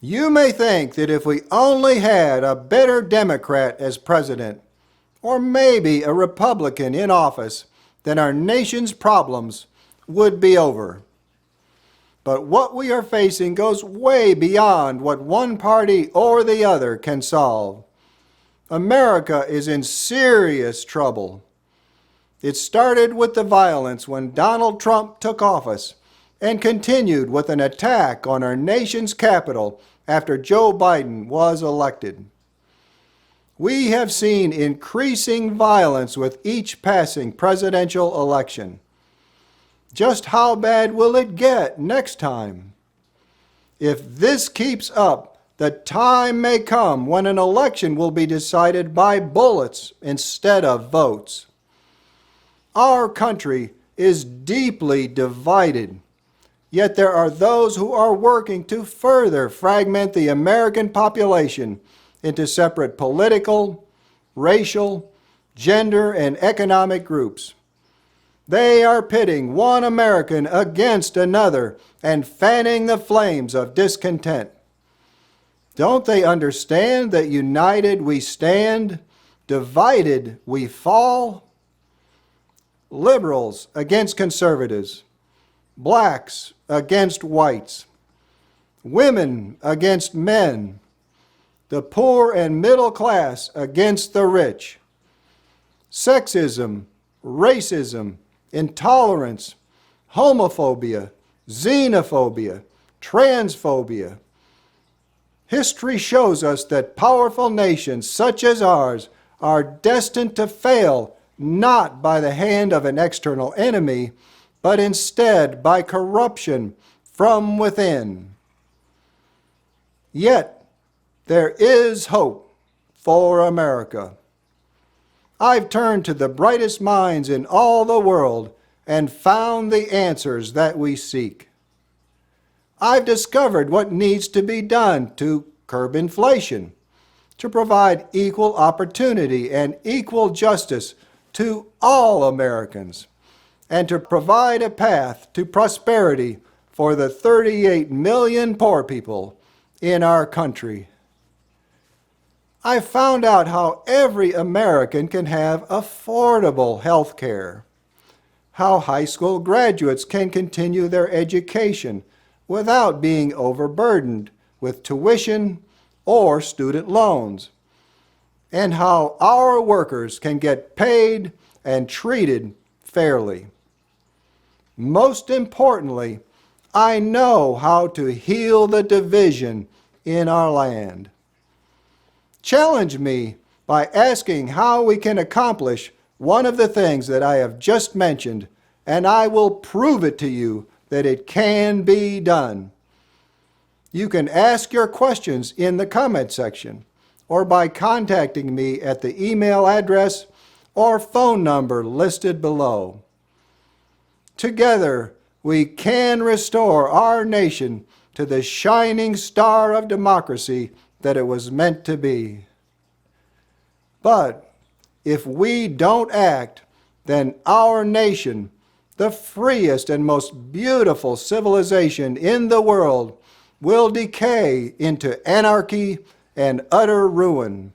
You may think that if we only had a better Democrat as president, or maybe a Republican in office, then our nation's problems would be over. But what we are facing goes way beyond what one party or the other can solve. America is in serious trouble. It started with the violence when Donald Trump took office and continued with an attack on our nation's capital after Joe Biden was elected. We have seen increasing violence with each passing presidential election. Just how bad will it get next time? If this keeps up, the time may come when an election will be decided by bullets instead of votes. Our country is deeply divided, yet there are those who are working to further fragment the American population into separate political, racial, gender, and economic groups. They are pitting one American against another and fanning the flames of discontent. Don't they understand that united we stand, divided we fall? Liberals against conservatives, blacks against whites, women against men, the poor and middle class against the rich. Sexism, racism, intolerance, homophobia, xenophobia, transphobia. History shows us that powerful nations such as ours are destined to fail not by the hand of an external enemy, but instead by corruption from within. Yet, there is hope for America. I've turned to the brightest minds in all the world and found the answers that we seek. I've discovered what needs to be done to curb inflation, to provide equal opportunity and equal justice to all Americans, and to provide a path to prosperity for the 38 million poor people in our country. I found out how every American can have affordable health care, how high school graduates can continue their education without being overburdened with tuition or student loans, and how our workers can get paid and treated fairly. Most importantly, I know how to heal the division in our land. Challenge me by asking how we can accomplish one of the things that I have just mentioned, and I will prove it to you that it can be done. You can ask your questions in the comment section or by contacting me at the email address or phone number listed below. Together, we can restore our nation to the shining star of democracy that it was meant to be. But if we don't act, then our nation, the freest and most beautiful civilization in the world, will decay into anarchy and utter ruin.